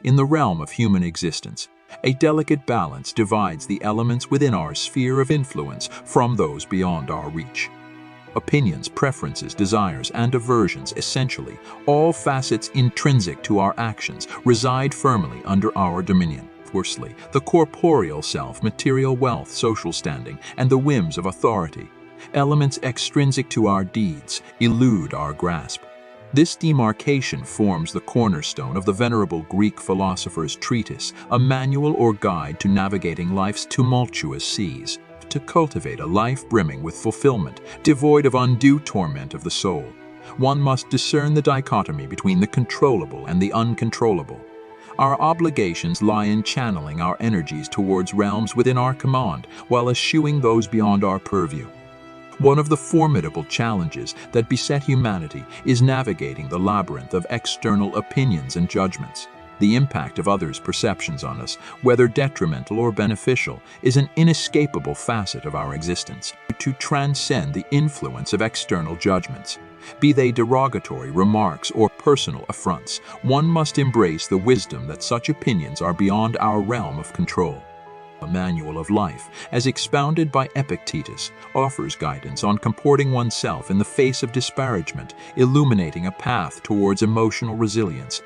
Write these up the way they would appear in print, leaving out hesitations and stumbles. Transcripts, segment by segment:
In the realm of human existence, a delicate balance divides the elements within our sphere of influence from those beyond our reach. Opinions, preferences, desires, and aversions, essentially, all facets intrinsic to our actions, reside firmly under our dominion. Firstly, the corporeal self, material wealth, social standing, and the whims of authority, elements extrinsic to our deeds, elude our grasp. This demarcation forms the cornerstone of the venerable Greek philosopher's treatise, a manual or guide to navigating life's tumultuous seas. To cultivate a life brimming with fulfillment, devoid of undue torment of the soul, one must discern the dichotomy between the controllable and the uncontrollable. Our obligations lie in channeling our energies towards realms within our command, while eschewing those beyond our purview. One of the formidable challenges that beset humanity is navigating the labyrinth of external opinions and judgments. The impact of others' perceptions on us, whether detrimental or beneficial, is an inescapable facet of our existence. To transcend the influence of external judgments, be they derogatory remarks or personal affronts, one must embrace the wisdom that such opinions are beyond our realm of control. A manual of life, as expounded by Epictetus, offers guidance on comporting oneself in the face of disparagement, illuminating a path towards emotional resilience.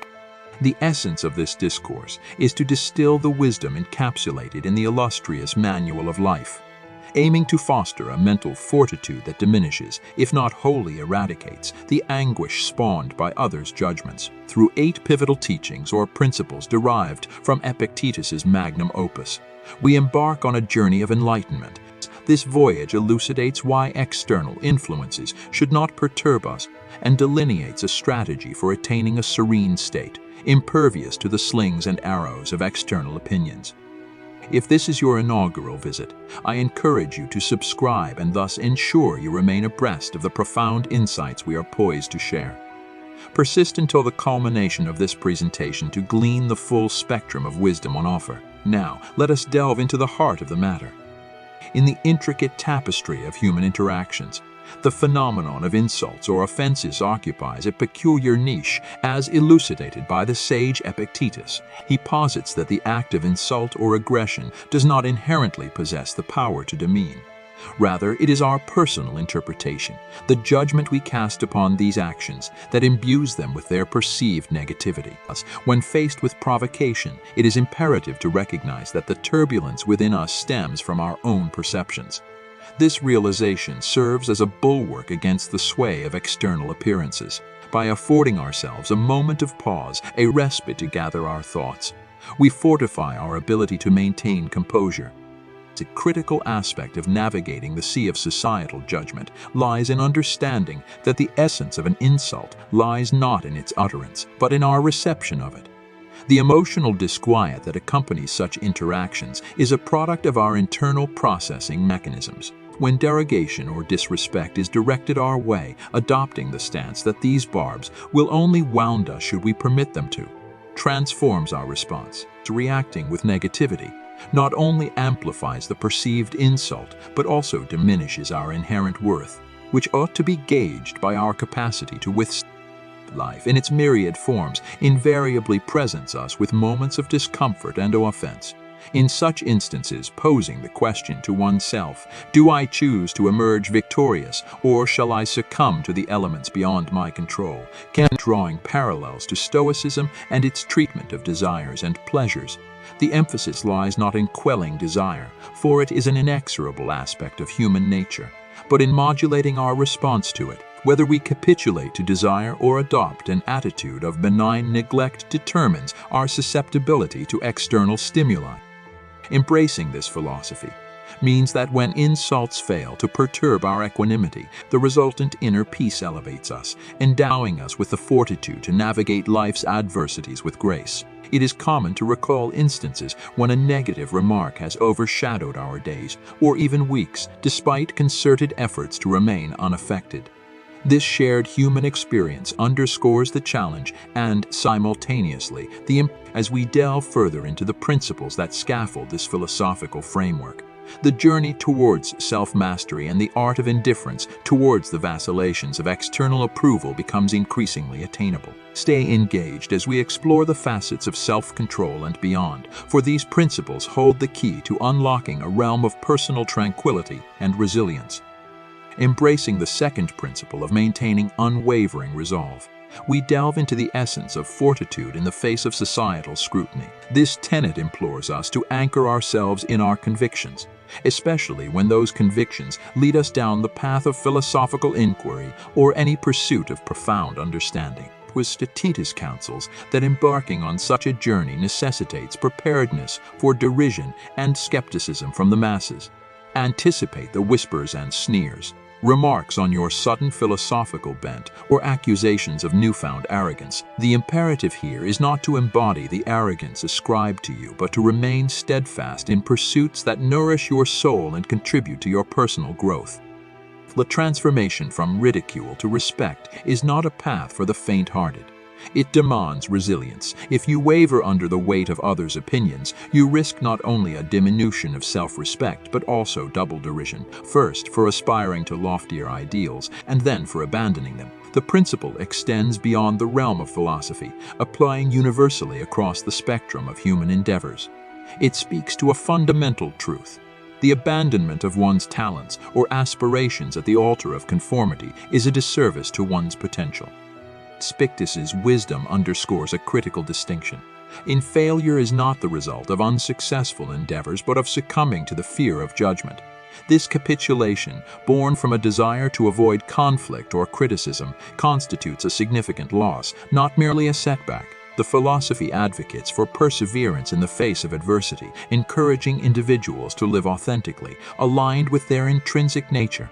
The essence of this discourse is to distill the wisdom encapsulated in the illustrious manual of life, aiming to foster a mental fortitude that diminishes, if not wholly eradicates, the anguish spawned by others' judgments. Through 8 pivotal teachings or principles derived from Epictetus's magnum opus, we embark on a journey of enlightenment. This voyage elucidates why external influences should not perturb us and delineates a strategy for attaining a serene state, impervious to the slings and arrows of external opinions. If this is your inaugural visit, I encourage you to subscribe and thus ensure you remain abreast of the profound insights we are poised to share. Persist until the culmination of this presentation to glean the full spectrum of wisdom on offer. Now, let us delve into the heart of the matter. In the intricate tapestry of human interactions, the phenomenon of insults or offenses occupies a peculiar niche, as elucidated by the sage Epictetus. He posits that the act of insult or aggression does not inherently possess the power to demean. Rather, it is our personal interpretation, the judgment we cast upon these actions, that imbues them with their perceived negativity. Thus, when faced with provocation, it is imperative to recognize that the turbulence within us stems from our own perceptions. This realization serves as a bulwark against the sway of external appearances. By affording ourselves a moment of pause, a respite to gather our thoughts, we fortify our ability to maintain composure. A critical aspect of navigating the sea of societal judgment lies in understanding that the essence of an insult lies not in its utterance, but in our reception of it. The emotional disquiet that accompanies such interactions is a product of our internal processing mechanisms. When derogation or disrespect is directed our way, adopting the stance that these barbs will only wound us should we permit them to, transforms our response. Reacting with negativity not only amplifies the perceived insult, but also diminishes our inherent worth, which ought to be gauged by our capacity to withstand. Life, in its myriad forms, invariably presents us with moments of discomfort and offense. In such instances, posing the question to oneself, do I choose to emerge victorious, or shall I succumb to the elements beyond my control? Drawing parallels to Stoicism and its treatment of desires and pleasures, the emphasis lies not in quelling desire, for it is an inexorable aspect of human nature, but in modulating our response to it. Whether we capitulate to desire or adopt an attitude of benign neglect determines our susceptibility to external stimuli. Embracing this philosophy means that when insults fail to perturb our equanimity, the resultant inner peace elevates us, endowing us with the fortitude to navigate life's adversities with grace. It is common to recall instances when a negative remark has overshadowed our days, or even weeks, despite concerted efforts to remain unaffected. This shared human experience underscores the challenge and, simultaneously, as we delve further into the principles that scaffold this philosophical framework. The journey towards self-mastery and the art of indifference towards the vacillations of external approval becomes increasingly attainable. Stay engaged as we explore the facets of self-control and beyond, for these principles hold the key to unlocking a realm of personal tranquility and resilience. Embracing the second principle of maintaining unwavering resolve, we delve into the essence of fortitude in the face of societal scrutiny. This tenet implores us to anchor ourselves in our convictions, especially when those convictions lead us down the path of philosophical inquiry or any pursuit of profound understanding. Titus counsels that embarking on such a journey necessitates preparedness for derision and skepticism from the masses. Anticipate the whispers and sneers, remarks on your sudden philosophical bent, or accusations of newfound arrogance. The imperative here is not to embody the arrogance ascribed to you, but to remain steadfast in pursuits that nourish your soul and contribute to your personal growth. The transformation from ridicule to respect is not a path for the faint-hearted. It demands resilience. If you waver under the weight of others' opinions, you risk not only a diminution of self-respect, but also double derision, first for aspiring to loftier ideals, and then for abandoning them. The principle extends beyond the realm of philosophy, applying universally across the spectrum of human endeavors. It speaks to a fundamental truth. The abandonment of one's talents or aspirations at the altar of conformity is a disservice to one's potential. Spictus's wisdom underscores a critical distinction. Failure is not the result of unsuccessful endeavors, but of succumbing to the fear of judgment. This capitulation, born from a desire to avoid conflict or criticism, constitutes a significant loss, not merely a setback. The philosophy advocates for perseverance in the face of adversity, encouraging individuals to live authentically, aligned with their intrinsic nature.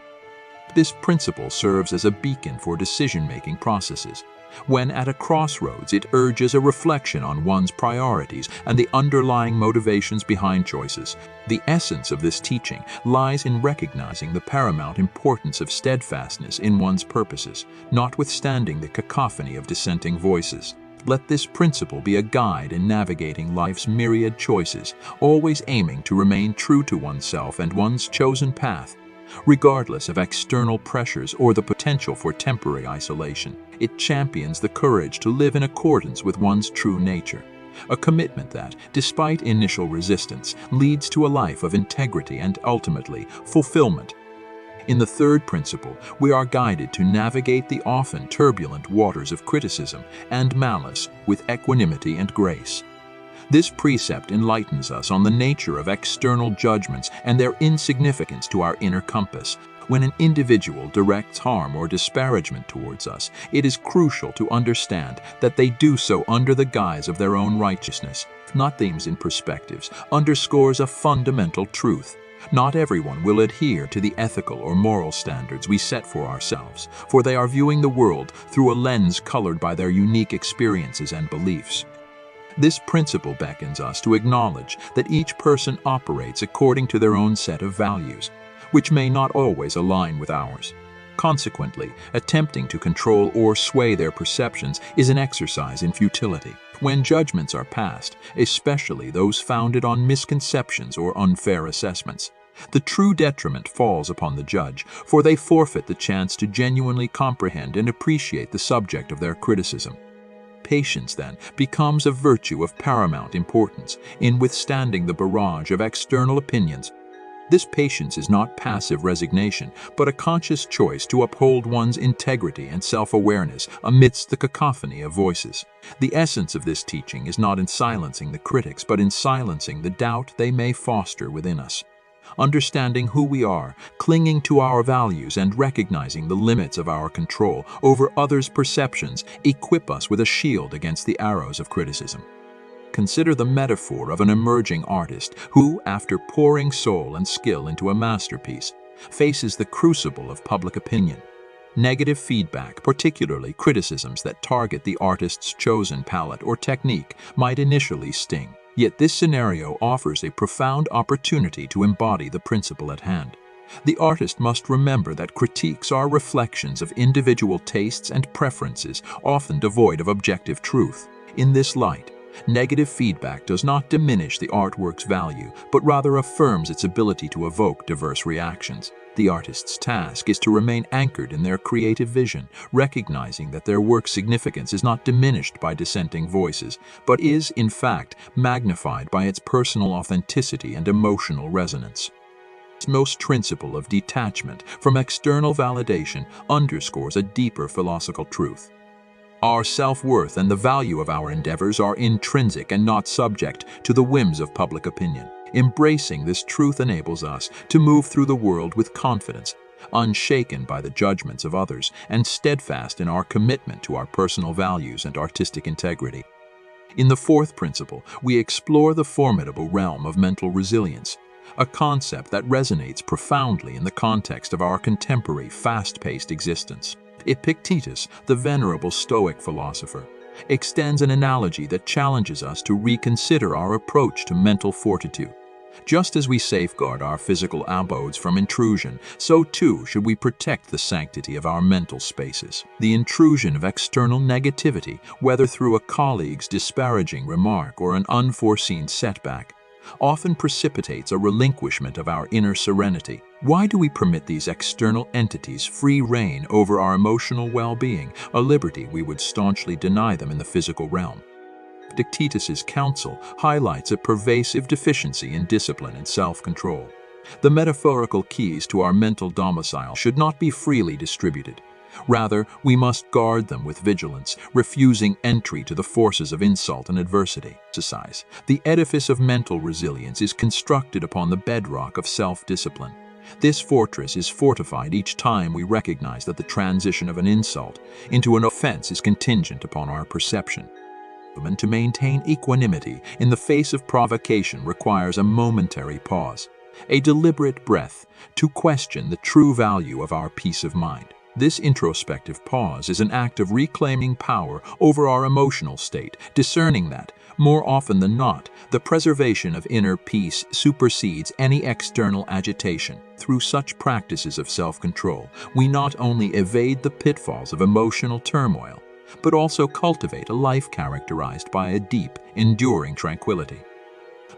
This principle serves as a beacon for decision-making processes. When at a crossroads, it urges a reflection on one's priorities and the underlying motivations behind choices. The essence of this teaching lies in recognizing the paramount importance of steadfastness in one's purposes, notwithstanding the cacophony of dissenting voices. Let this principle be a guide in navigating life's myriad choices, always aiming to remain true to oneself and one's chosen path. Regardless of external pressures or the potential for temporary isolation, it champions the courage to live in accordance with one's true nature, a commitment that, despite initial resistance, leads to a life of integrity and, ultimately, fulfillment. In the third principle, we are guided to navigate the often turbulent waters of criticism and malice with equanimity and grace. This precept enlightens us on the nature of external judgments and their insignificance to our inner compass. When an individual directs harm or disparagement towards us, it is crucial to understand that they do so under the guise of their own righteousness. Not themes in perspectives underscores a fundamental truth. Not everyone will adhere to the ethical or moral standards we set for ourselves, for they are viewing the world through a lens colored by their unique experiences and beliefs. This principle beckons us to acknowledge that each person operates according to their own set of values, which may not always align with ours. Consequently, attempting to control or sway their perceptions is an exercise in futility. When judgments are passed, especially those founded on misconceptions or unfair assessments, the true detriment falls upon the judge, for they forfeit the chance to genuinely comprehend and appreciate the subject of their criticism. Patience, then, becomes a virtue of paramount importance in withstanding the barrage of external opinions. This patience is not passive resignation, but a conscious choice to uphold one's integrity and self-awareness amidst the cacophony of voices. The essence of this teaching is not in silencing the critics, but in silencing the doubt they may foster within us. Understanding who we are, clinging to our values, and recognizing the limits of our control over others' perceptions equip us with a shield against the arrows of criticism. Consider the metaphor of an emerging artist who, after pouring soul and skill into a masterpiece, faces the crucible of public opinion. Negative feedback, particularly criticisms that target the artist's chosen palette or technique, might initially sting. Yet this scenario offers a profound opportunity to embody the principle at hand. The artist must remember that critiques are reflections of individual tastes and preferences, often devoid of objective truth. In this light, Negative feedback does not diminish the artwork's value, but rather affirms its ability to evoke diverse reactions. The artist's task is to remain anchored in their creative vision, recognizing that their work's significance is not diminished by dissenting voices, but is, in fact, magnified by its personal authenticity and emotional resonance. This most principle of detachment from external validation underscores a deeper philosophical truth. Our self-worth and the value of our endeavors are intrinsic and not subject to the whims of public opinion. Embracing this truth enables us to move through the world with confidence, unshaken by the judgments of others, and steadfast in our commitment to our personal values and artistic integrity. In the fourth principle, we explore the formidable realm of mental resilience, a concept that resonates profoundly in the context of our contemporary fast-paced existence. Epictetus, the venerable Stoic philosopher, extends an analogy that challenges us to reconsider our approach to mental fortitude. Just as we safeguard our physical abodes from intrusion, so too should we protect the sanctity of our mental spaces. The intrusion of external negativity, whether through a colleague's disparaging remark or an unforeseen setback, often precipitates a relinquishment of our inner serenity. Why do we permit these external entities free rein over our emotional well-being, a liberty we would staunchly deny them in the physical realm? Epictetus's counsel highlights a pervasive deficiency in discipline and self-control. The metaphorical keys to our mental domicile should not be freely distributed. Rather, we must guard them with vigilance, refusing entry to the forces of insult and adversity. The edifice of mental resilience is constructed upon the bedrock of self-discipline. This fortress is fortified each time we recognize that the transition of an insult into an offense is contingent upon our perception. And to maintain equanimity in the face of provocation requires a momentary pause, a deliberate breath, to question the true value of our peace of mind. This introspective pause is an act of reclaiming power over our emotional state, discerning that, more often than not, the preservation of inner peace supersedes any external agitation. Through such practices of self-control, we not only evade the pitfalls of emotional turmoil, but also cultivate a life characterized by a deep, enduring tranquility.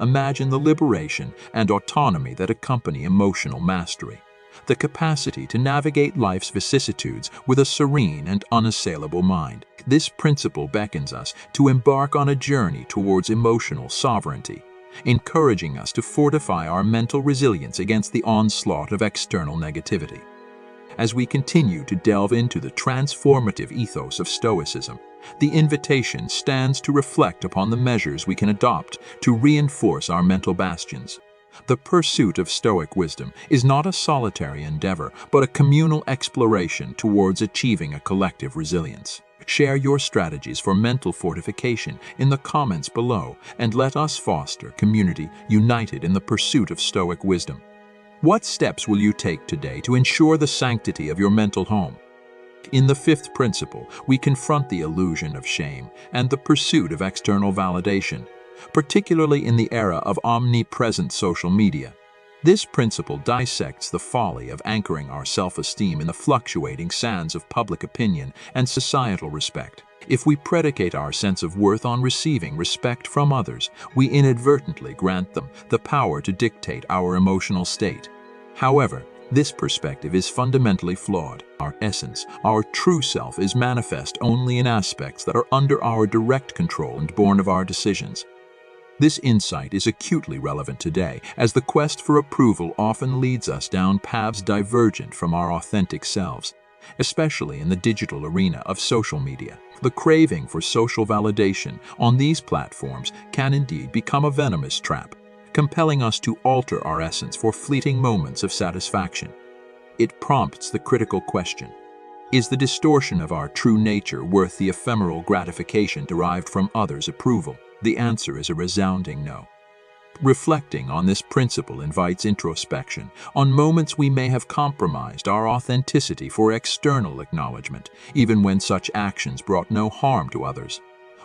Imagine the liberation and autonomy that accompany emotional mastery, the capacity to navigate life's vicissitudes with a serene and unassailable mind. This principle beckons us to embark on a journey towards emotional sovereignty, encouraging us to fortify our mental resilience against the onslaught of external negativity. As we continue to delve into the transformative ethos of Stoicism, the invitation stands to reflect upon the measures we can adopt to reinforce our mental bastions. The pursuit of Stoic wisdom is not a solitary endeavor, but a communal exploration towards achieving a collective resilience. Share your strategies for mental fortification in the comments below, and let us foster community united in the pursuit of Stoic wisdom. What steps will you take today to ensure the sanctity of your mental home? In the fifth principle, we confront the illusion of shame and the pursuit of external validation, particularly in the era of omnipresent social media. This principle dissects the folly of anchoring our self-esteem in the fluctuating sands of public opinion and societal respect. If we predicate our sense of worth on receiving respect from others, we inadvertently grant them the power to dictate our emotional state. However, this perspective is fundamentally flawed. Our essence, our true self, is manifest only in aspects that are under our direct control and born of our decisions. This insight is acutely relevant today, as the quest for approval often leads us down paths divergent from our authentic selves, especially in the digital arena of social media. The craving for social validation on these platforms can indeed become a venomous trap, compelling us to alter our essence for fleeting moments of satisfaction. It prompts the critical question: is the distortion of our true nature worth the ephemeral gratification derived from others' approval? The answer is a resounding no. Reflecting on this principle invites introspection on moments we may have compromised our authenticity for external acknowledgement, even when such actions brought no harm to others.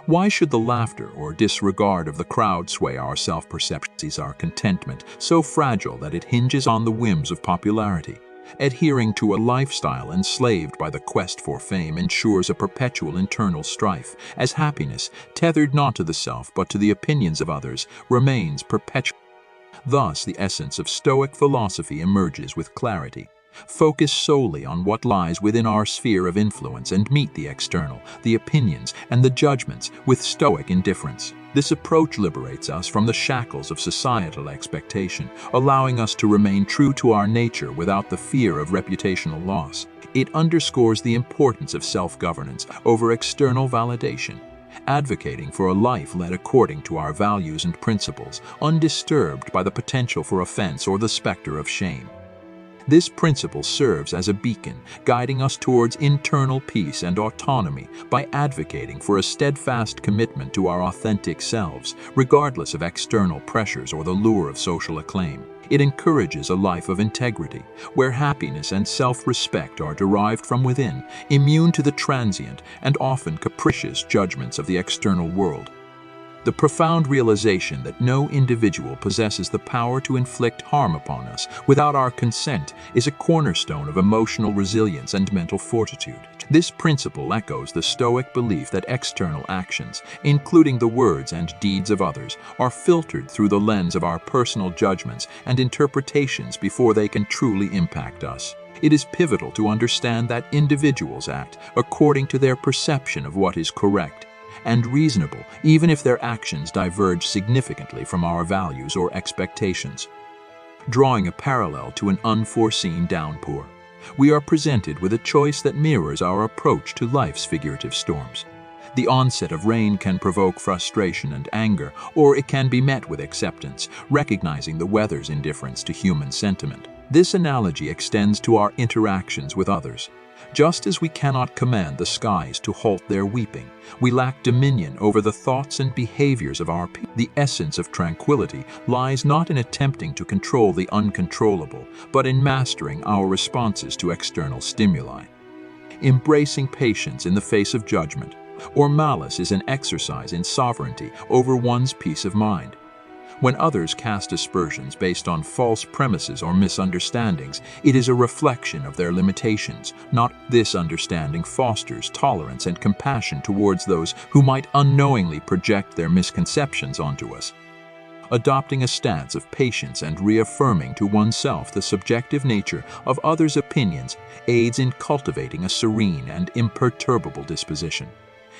Why should the laughter or disregard of the crowd sway our self-perceptions, our contentment so fragile that it hinges on the whims of popularity? Adhering to a lifestyle enslaved by the quest for fame ensures a perpetual internal strife, as happiness, tethered not to the self but to the opinions of others, remains perpetual. Thus, the essence of Stoic philosophy emerges with clarity. Focus solely on what lies within our sphere of influence and meet the external, the opinions, and the judgments with Stoic indifference. This approach liberates us from the shackles of societal expectation, allowing us to remain true to our nature without the fear of reputational loss. It underscores the importance of self-governance over external validation, advocating for a life led according to our values and principles, undisturbed by the potential for offense or the specter of shame. This principle serves as a beacon, guiding us towards internal peace and autonomy by advocating for a steadfast commitment to our authentic selves, regardless of external pressures or the lure of social acclaim. It encourages a life of integrity, where happiness and self-respect are derived from within, immune to the transient and often capricious judgments of the external world. The profound realization that no individual possesses the power to inflict harm upon us without our consent is a cornerstone of emotional resilience and mental fortitude. This principle echoes the Stoic belief that external actions, including the words and deeds of others, are filtered through the lens of our personal judgments and interpretations before they can truly impact us. It is pivotal to understand that individuals act according to their perception of what is correct and reasonable, even if their actions diverge significantly from our values or expectations. Drawing a parallel to an unforeseen downpour, we are presented with a choice that mirrors our approach to life's figurative storms. The onset of rain can provoke frustration and anger, or it can be met with acceptance, recognizing the weather's indifference to human sentiment. This analogy extends to our interactions with others. Just as we cannot command the skies to halt their weeping, we lack dominion over the thoughts and behaviors of our people. The essence of tranquility lies not in attempting to control the uncontrollable, but in mastering our responses to external stimuli. Embracing patience in the face of judgment or malice is an exercise in sovereignty over one's peace of mind. When others cast aspersions based on false premises or misunderstandings, it is a reflection of their limitations. Not this understanding fosters tolerance and compassion towards those who might unknowingly project their misconceptions onto us. Adopting a stance of patience and reaffirming to oneself the subjective nature of others' opinions aids in cultivating a serene and imperturbable disposition.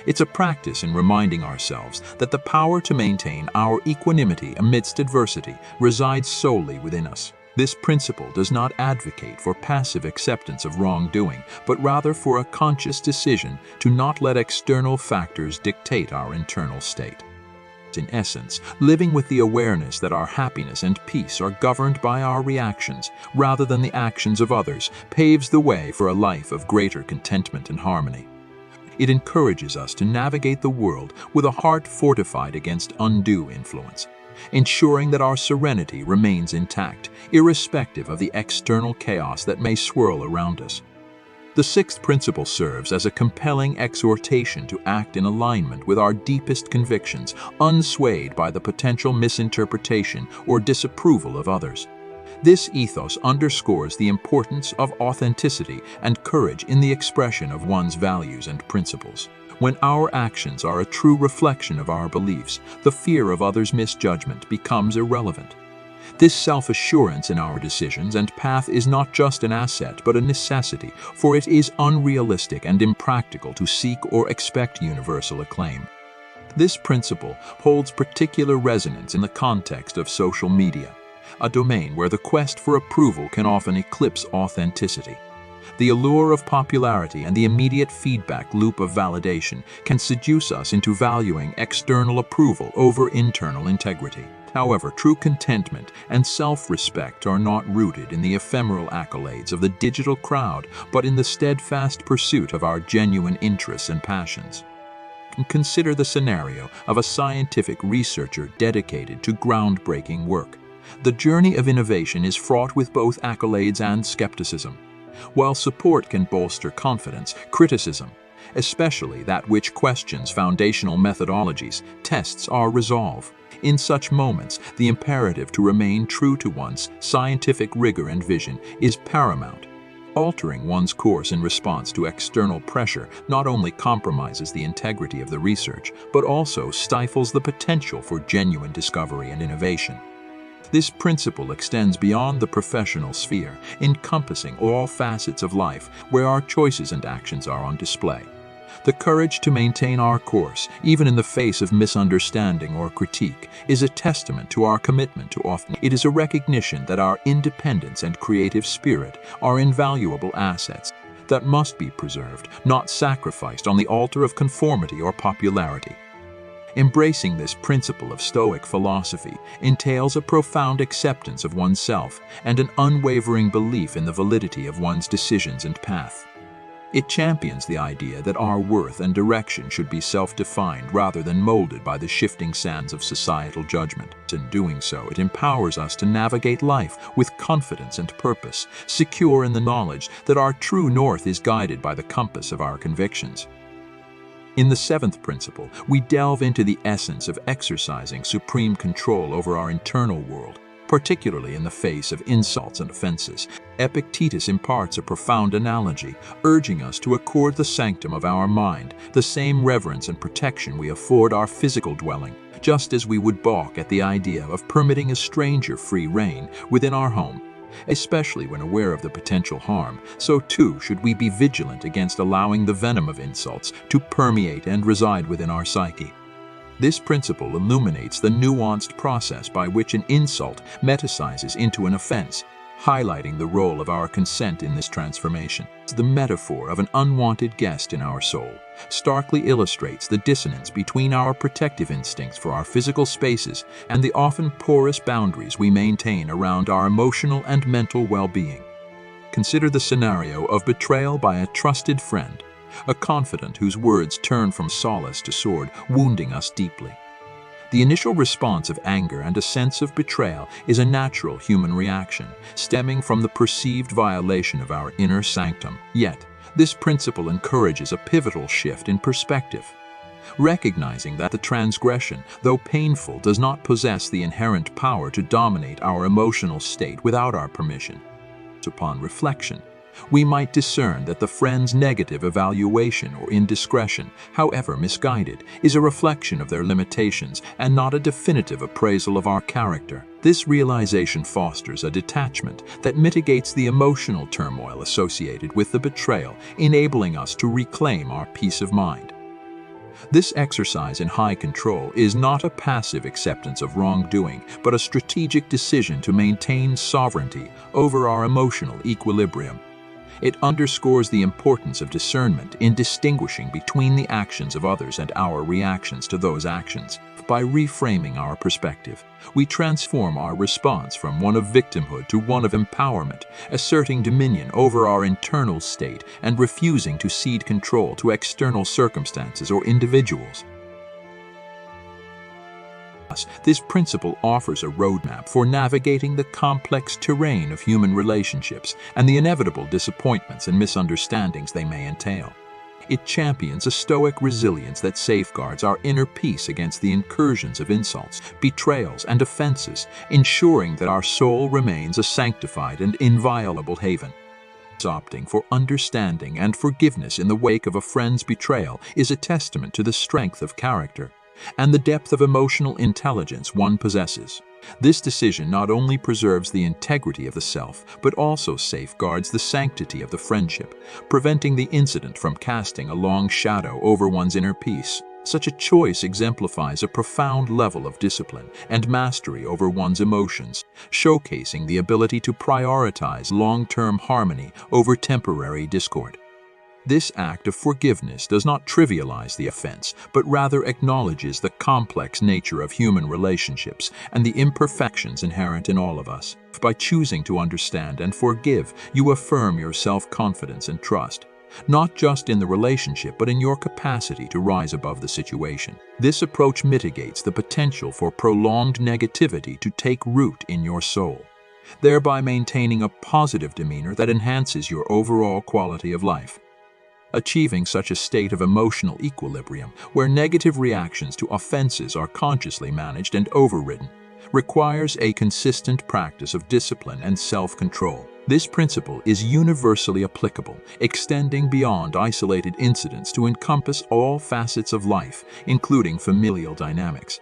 It's a practice in reminding ourselves that the power to maintain our equanimity amidst adversity resides solely within us. This principle does not advocate for passive acceptance of wrongdoing, but rather for a conscious decision to not let external factors dictate our internal state. In essence, living with the awareness that our happiness and peace are governed by our reactions rather than the actions of others paves the way for a life of greater contentment and harmony. It encourages us to navigate the world with a heart fortified against undue influence, ensuring that our serenity remains intact, irrespective of the external chaos that may swirl around us. The sixth principle serves as a compelling exhortation to act in alignment with our deepest convictions, unswayed by the potential misinterpretation or disapproval of others. This ethos underscores the importance of authenticity and courage in the expression of one's values and principles. When our actions are a true reflection of our beliefs, the fear of others' misjudgment becomes irrelevant. This self-assurance in our decisions and path is not just an asset but a necessity, for it is unrealistic and impractical to seek or expect universal acclaim. This principle holds particular resonance in the context of social media, a domain where the quest for approval can often eclipse authenticity. The allure of popularity and the immediate feedback loop of validation can seduce us into valuing external approval over internal integrity. However, true contentment and self-respect are not rooted in the ephemeral accolades of the digital crowd, but in the steadfast pursuit of our genuine interests and passions. Consider the scenario of a scientific researcher dedicated to groundbreaking work. The journey of innovation is fraught with both accolades and skepticism. While support can bolster confidence, criticism, especially that which questions foundational methodologies, tests our resolve. In such moments, the imperative to remain true to one's scientific rigor and vision is paramount, Altering one's course in response to external pressure not only compromises the integrity of the research, but also stifles the potential for genuine discovery and innovation. This principle extends beyond the professional sphere, encompassing all facets of life where our choices and actions are on display. The courage to maintain our course, even in the face of misunderstanding or critique, is a testament to our commitment to authenticity. It is a recognition that our independence and creative spirit are invaluable assets that must be preserved, not sacrificed on the altar of conformity or popularity. Embracing this principle of Stoic philosophy entails a profound acceptance of oneself and an unwavering belief in the validity of one's decisions and path. It champions the idea that our worth and direction should be self-defined rather than molded by the shifting sands of societal judgment. In doing so, it empowers us to navigate life with confidence and purpose, secure in the knowledge that our true north is guided by the compass of our convictions. In the seventh principle, we delve into the essence of exercising supreme control over our internal world, particularly in the face of insults and offenses. Epictetus imparts a profound analogy, urging us to accord the sanctum of our mind the same reverence and protection we afford our physical dwelling, just as we would balk at the idea of permitting a stranger free rein within our home. Especially when aware of the potential harm, so too should we be vigilant against allowing the venom of insults to permeate and reside within our psyche. This principle illuminates the nuanced process by which an insult metastasizes into an offense, highlighting the role of our consent in this transformation. The metaphor of an unwanted guest in our soul starkly illustrates the dissonance between our protective instincts for our physical spaces and the often porous boundaries we maintain around our emotional and mental well-being. Consider the scenario of betrayal by a trusted friend, a confidant whose words turn from solace to sword, wounding us deeply. The initial response of anger and a sense of betrayal is a natural human reaction, stemming from the perceived violation of our inner sanctum. Yet, this principle encourages a pivotal shift in perspective. Recognizing that the transgression, though painful, does not possess the inherent power to dominate our emotional state without our permission. Upon reflection, we might discern that the friend's negative evaluation or indiscretion, however misguided, is a reflection of their limitations and not a definitive appraisal of our character. This realization fosters a detachment that mitigates the emotional turmoil associated with the betrayal, enabling us to reclaim our peace of mind. This exercise in high control is not a passive acceptance of wrongdoing, but a strategic decision to maintain sovereignty over our emotional equilibrium. It underscores the importance of discernment in distinguishing between the actions of others and our reactions to those actions. By reframing our perspective, we transform our response from one of victimhood to one of empowerment, asserting dominion over our internal state and refusing to cede control to external circumstances or individuals. This principle offers a roadmap for navigating the complex terrain of human relationships and the inevitable disappointments and misunderstandings they may entail. It champions a stoic resilience that safeguards our inner peace against the incursions of insults, betrayals, and offenses, ensuring that our soul remains a sanctified and inviolable haven. Opting for understanding and forgiveness in the wake of a friend's betrayal is a testament to the strength of character and the depth of emotional intelligence one possesses. This decision not only preserves the integrity of the self, but also safeguards the sanctity of the friendship, preventing the incident from casting a long shadow over one's inner peace. Such a choice exemplifies a profound level of discipline and mastery over one's emotions, showcasing the ability to prioritize long-term harmony over temporary discord. This act of forgiveness does not trivialize the offense, but rather acknowledges the complex nature of human relationships and the imperfections inherent in all of us. By choosing to understand and forgive, you affirm your self-confidence and trust, not just in the relationship but in your capacity to rise above the situation. This approach mitigates the potential for prolonged negativity to take root in your soul, thereby maintaining a positive demeanor that enhances your overall quality of life. Achieving such a state of emotional equilibrium, where negative reactions to offenses are consciously managed and overridden, requires a consistent practice of discipline and self-control. This principle is universally applicable, extending beyond isolated incidents to encompass all facets of life, including familial dynamics.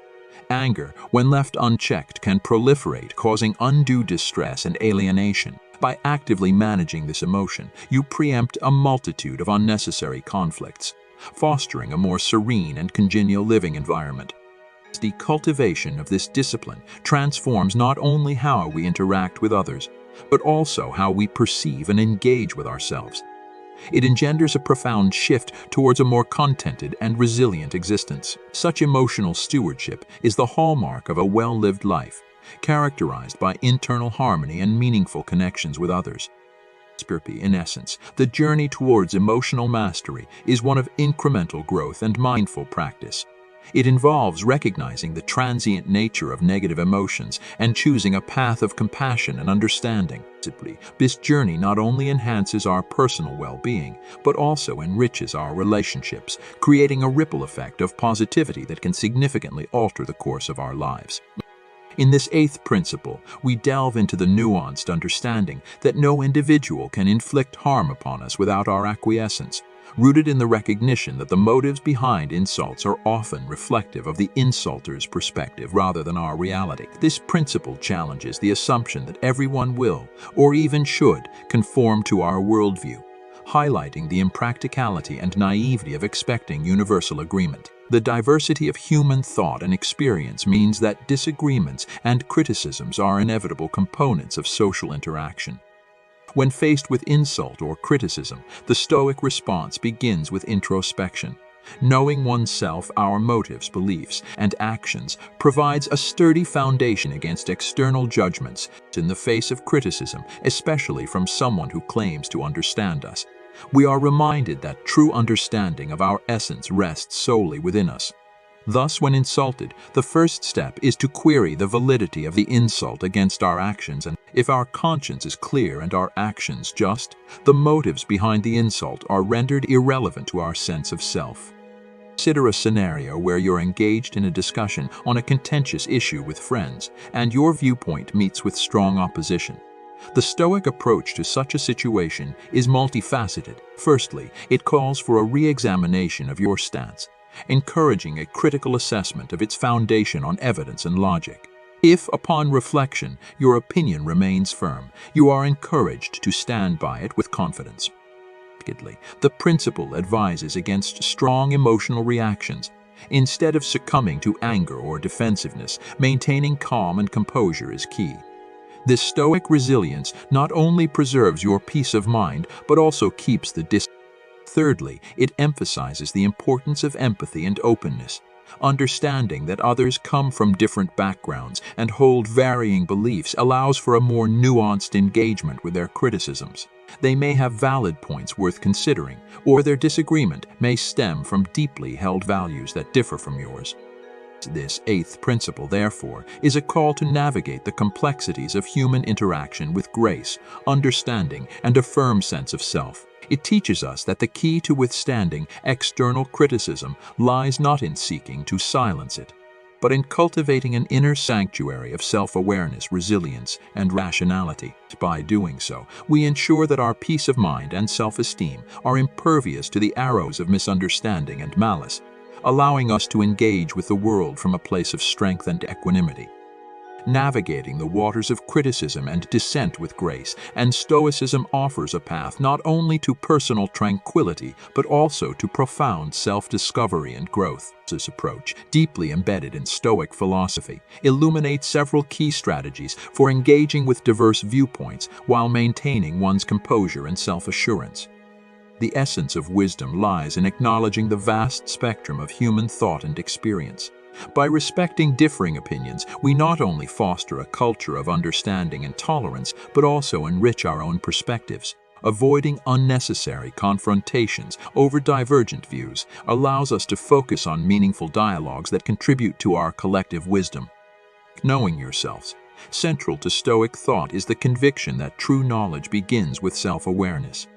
Anger, when left unchecked, can proliferate, causing undue distress and alienation. By actively managing this emotion, you preempt a multitude of unnecessary conflicts, fostering a more serene and congenial living environment. The cultivation of this discipline transforms not only how we interact with others, but also how we perceive and engage with ourselves. It engenders a profound shift towards a more contented and resilient existence. Such emotional stewardship is the hallmark of a well-lived life, characterized by internal harmony and meaningful connections with others. In essence, the journey towards emotional mastery is one of incremental growth and mindful practice. It involves recognizing the transient nature of negative emotions and choosing a path of compassion and understanding. This journey not only enhances our personal well-being, but also enriches our relationships, creating a ripple effect of positivity that can significantly alter the course of our lives. In this eighth principle, we delve into the nuanced understanding that no individual can inflict harm upon us without our acquiescence, rooted in the recognition that the motives behind insults are often reflective of the insulter's perspective rather than our reality. This principle challenges the assumption that everyone will, or even should, conform to our worldview, highlighting the impracticality and naivety of expecting universal agreement. The diversity of human thought and experience means that disagreements and criticisms are inevitable components of social interaction. When faced with insult or criticism, the Stoic response begins with introspection. Knowing oneself, our motives, beliefs, and actions provides a sturdy foundation against external judgments in the face of criticism, especially from someone who claims to understand us. We are reminded that true understanding of our essence rests solely within us. Thus, when insulted, the first step is to query the validity of the insult against our actions, and if our conscience is clear and our actions just, the motives behind the insult are rendered irrelevant to our sense of self. Consider a scenario where you're engaged in a discussion on a contentious issue with friends, and your viewpoint meets with strong opposition. The Stoic approach to such a situation is multifaceted. Firstly, it calls for a re-examination of your stance, encouraging a critical assessment of its foundation on evidence and logic. If, upon reflection, your opinion remains firm, you are encouraged to stand by it with confidence. The principle advises against strong emotional reactions. Instead of succumbing to anger or defensiveness, maintaining calm and composure is key. This Stoic resilience not only preserves your peace of mind, but also keeps the distance. Thirdly, it emphasizes the importance of empathy and openness. Understanding that others come from different backgrounds and hold varying beliefs allows for a more nuanced engagement with their criticisms. They may have valid points worth considering, or their disagreement may stem from deeply held values that differ from yours. This eighth principle, therefore, is a call to navigate the complexities of human interaction with grace, understanding, and a firm sense of self. It teaches us that the key to withstanding external criticism lies not in seeking to silence it, but in cultivating an inner sanctuary of self-awareness, resilience, and rationality. By doing so, we ensure that our peace of mind and self-esteem are impervious to the arrows of misunderstanding and malice, allowing us to engage with the world from a place of strength and equanimity. Navigating the waters of criticism and dissent with grace, and Stoicism offers a path not only to personal tranquility, but also to profound self-discovery and growth. This approach, deeply embedded in Stoic philosophy, illuminates several key strategies for engaging with diverse viewpoints while maintaining one's composure and self-assurance. The essence of wisdom lies in acknowledging the vast spectrum of human thought and experience. By respecting differing opinions, we not only foster a culture of understanding and tolerance, but also enrich our own perspectives. Avoiding unnecessary confrontations over divergent views allows us to focus on meaningful dialogues that contribute to our collective wisdom. Knowing yourselves. Central to Stoic thought is the conviction that true knowledge begins with self-awareness.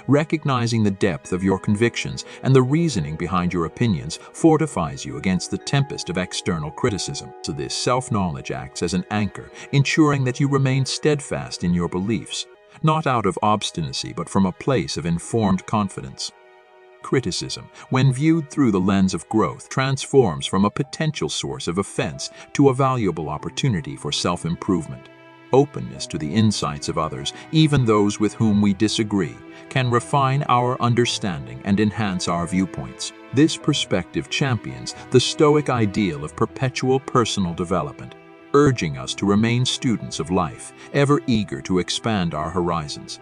Recognizing the depth of your convictions and the reasoning behind your opinions fortifies you against the tempest of external criticism. So this self-knowledge acts as an anchor, ensuring that you remain steadfast in your beliefs, not out of obstinacy but from a place of informed confidence. Criticism, when viewed through the lens of growth, transforms from a potential source of offense to a valuable opportunity for self-improvement. Openness to the insights of others, even those with whom we disagree, can refine our understanding and enhance our viewpoints. This perspective champions the Stoic ideal of perpetual personal development, urging us to remain students of life, ever eager to expand our horizons.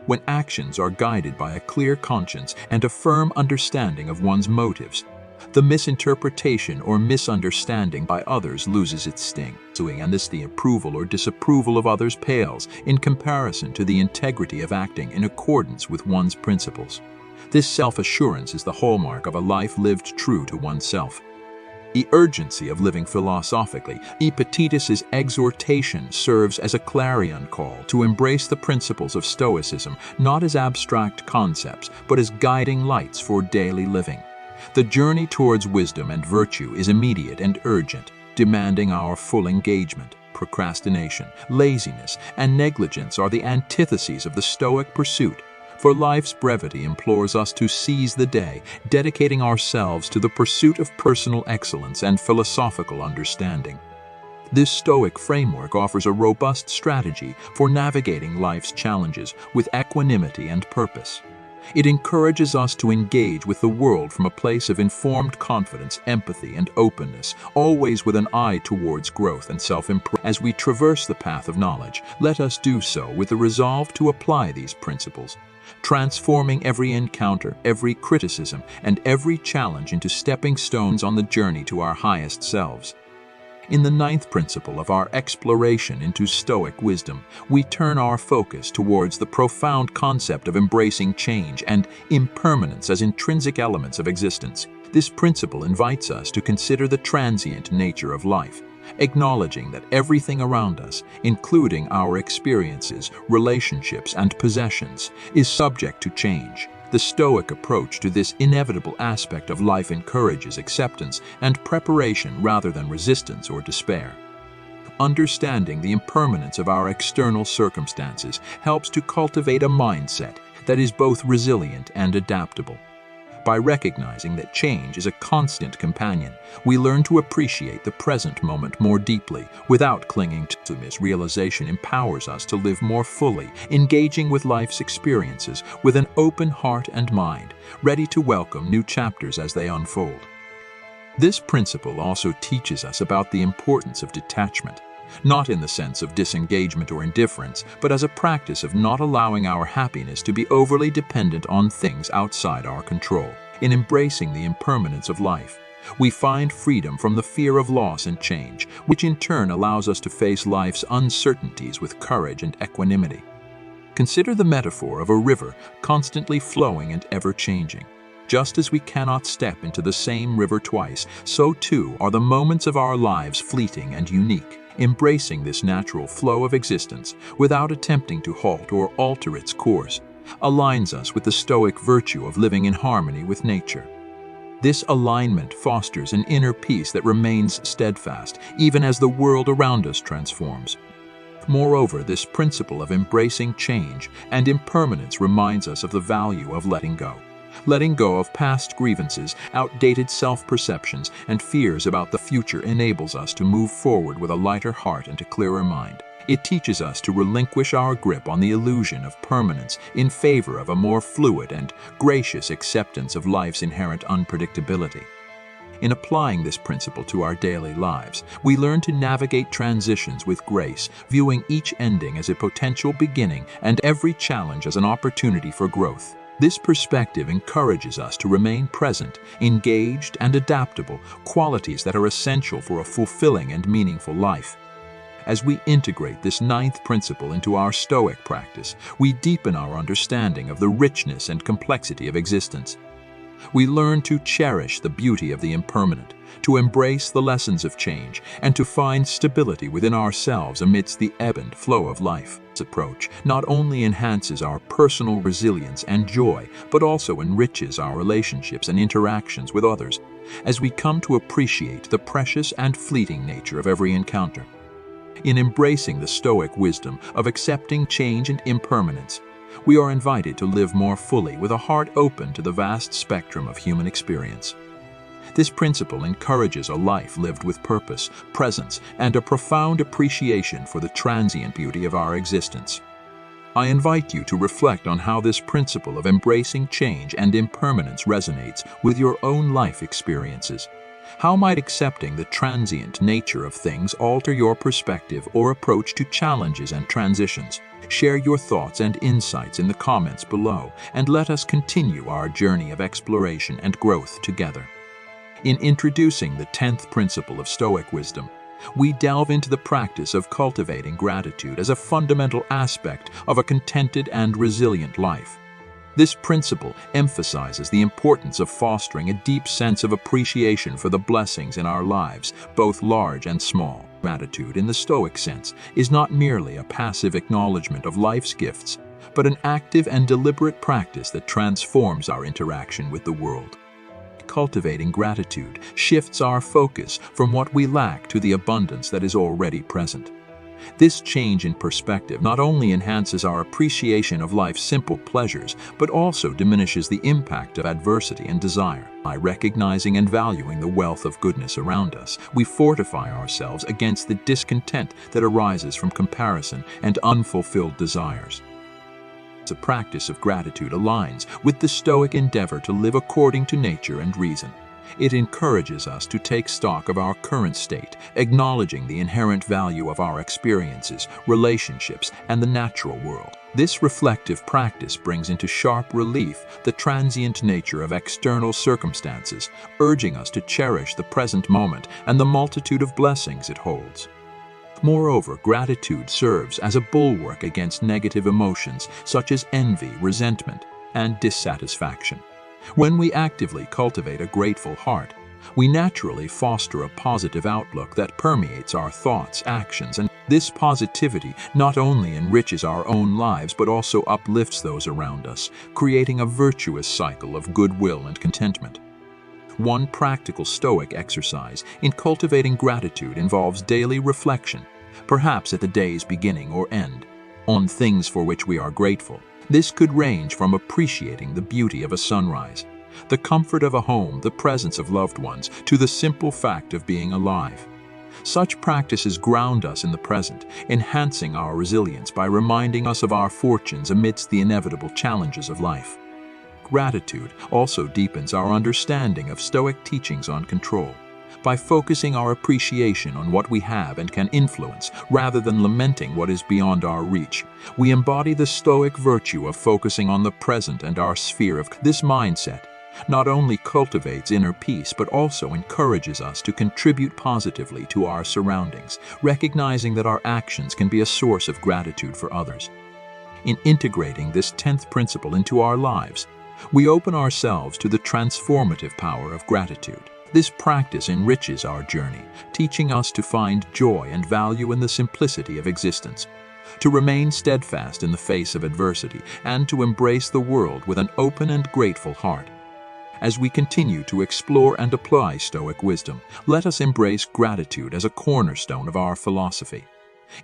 When actions are guided by a clear conscience and a firm understanding of one's motives, the misinterpretation or misunderstanding by others loses its sting, and the approval or disapproval of others pales in comparison to the integrity of acting in accordance with one's principles. This self-assurance is the hallmark of a life lived true to oneself. The urgency of living philosophically, Epictetus's exhortation serves as a clarion call to embrace the principles of Stoicism not as abstract concepts, but as guiding lights for daily living. The journey towards wisdom and virtue is immediate and urgent, demanding our full engagement. Procrastination, laziness, and negligence are the antitheses of the Stoic pursuit, for life's brevity implores us to seize the day, dedicating ourselves to the pursuit of personal excellence and philosophical understanding. This Stoic framework offers a robust strategy for navigating life's challenges with equanimity and purpose. It encourages us to engage with the world from a place of informed confidence, empathy, and openness, always with an eye towards growth and self-improvement. As we traverse the path of knowledge, let us do so with the resolve to apply these principles, transforming every encounter, every criticism, and every challenge into stepping stones on the journey to our highest selves. In the ninth principle of our exploration into Stoic wisdom, we turn our focus towards the profound concept of embracing change and impermanence as intrinsic elements of existence. This principle invites us to consider the transient nature of life, acknowledging that everything around us, including our experiences, relationships, and possessions, is subject to change. The Stoic approach to this inevitable aspect of life encourages acceptance and preparation rather than resistance or despair. Understanding the impermanence of our external circumstances helps to cultivate a mindset that is both resilient and adaptable. By recognizing that change is a constant companion, we learn to appreciate the present moment more deeply without clinging to this. Realization empowers us to live more fully, engaging with life's experiences with an open heart and mind, ready to welcome new chapters as they unfold. This principle also teaches us about the importance of detachment, not in the sense of disengagement or indifference, but as a practice of not allowing our happiness to be overly dependent on things outside our control. In embracing the impermanence of life, we find freedom from the fear of loss and change, which in turn allows us to face life's uncertainties with courage and equanimity. Consider the metaphor of a river constantly flowing and ever-changing. Just as we cannot step into the same river twice, so too are the moments of our lives fleeting and unique. Embracing this natural flow of existence without attempting to halt or alter its course aligns us with the Stoic virtue of living in harmony with nature. This alignment fosters an inner peace that remains steadfast even as the world around us transforms. Moreover, this principle of embracing change and impermanence reminds us of the value of letting go. Letting go of past grievances, outdated self-perceptions, and fears about the future enables us to move forward with a lighter heart and a clearer mind. It teaches us to relinquish our grip on the illusion of permanence in favor of a more fluid and gracious acceptance of life's inherent unpredictability. In applying this principle to our daily lives, we learn to navigate transitions with grace, viewing each ending as a potential beginning and every challenge as an opportunity for growth. This perspective encourages us to remain present, engaged, and adaptable, qualities that are essential for a fulfilling and meaningful life. As we integrate this ninth principle into our Stoic practice, we deepen our understanding of the richness and complexity of existence. We learn to cherish the beauty of the impermanent, to embrace the lessons of change, and to find stability within ourselves amidst the ebb and flow of life. This approach not only enhances our personal resilience and joy, but also enriches our relationships and interactions with others, as we come to appreciate the precious and fleeting nature of every encounter. In embracing the Stoic wisdom of accepting change and impermanence, we are invited to live more fully with a heart open to the vast spectrum of human experience. This principle encourages a life lived with purpose, presence, and a profound appreciation for the transient beauty of our existence. I invite you to reflect on how this principle of embracing change and impermanence resonates with your own life experiences. How might accepting the transient nature of things alter your perspective or approach to challenges and transitions? Share your thoughts and insights in the comments below, and let us continue our journey of exploration and growth together. In introducing the 10th principle of Stoic wisdom, we delve into the practice of cultivating gratitude as a fundamental aspect of a contented and resilient life. This principle emphasizes the importance of fostering a deep sense of appreciation for the blessings in our lives, both large and small. Gratitude, in the Stoic sense, is not merely a passive acknowledgement of life's gifts, but an active and deliberate practice that transforms our interaction with the world. Cultivating gratitude shifts our focus from what we lack to the abundance that is already present. This change in perspective not only enhances our appreciation of life's simple pleasures, but also diminishes the impact of adversity and desire. By recognizing and valuing the wealth of goodness around us, we fortify ourselves against the discontent that arises from comparison and unfulfilled desires. The practice of gratitude aligns with the Stoic endeavor to live according to nature and reason. It encourages us to take stock of our current state, acknowledging the inherent value of our experiences, relationships, and the natural world. This reflective practice brings into sharp relief the transient nature of external circumstances, urging us to cherish the present moment and the multitude of blessings it holds. Moreover, gratitude serves as a bulwark against negative emotions such as envy, resentment, and dissatisfaction. When we actively cultivate a grateful heart, we naturally foster a positive outlook that permeates our thoughts, actions, and this positivity not only enriches our own lives but also uplifts those around us, creating a virtuous cycle of goodwill and contentment. One practical Stoic exercise in cultivating gratitude involves daily reflection, perhaps at the day's beginning or end, on things for which we are grateful. This could range from appreciating the beauty of a sunrise, the comfort of a home, the presence of loved ones, to the simple fact of being alive. Such practices ground us in the present, enhancing our resilience by reminding us of our fortunes amidst the inevitable challenges of life. Gratitude also deepens our understanding of Stoic teachings on control. By focusing our appreciation on what we have and can influence, rather than lamenting what is beyond our reach, we embody the Stoic virtue of focusing on the present and our sphere of. This mindset not only cultivates inner peace but also encourages us to contribute positively to our surroundings, recognizing that our actions can be a source of gratitude for others. In integrating this 10th principle into our lives, we open ourselves to the transformative power of gratitude. This practice enriches our journey, teaching us to find joy and value in the simplicity of existence, to remain steadfast in the face of adversity, and to embrace the world with an open and grateful heart. As we continue to explore and apply Stoic wisdom, let us embrace gratitude as a cornerstone of our philosophy.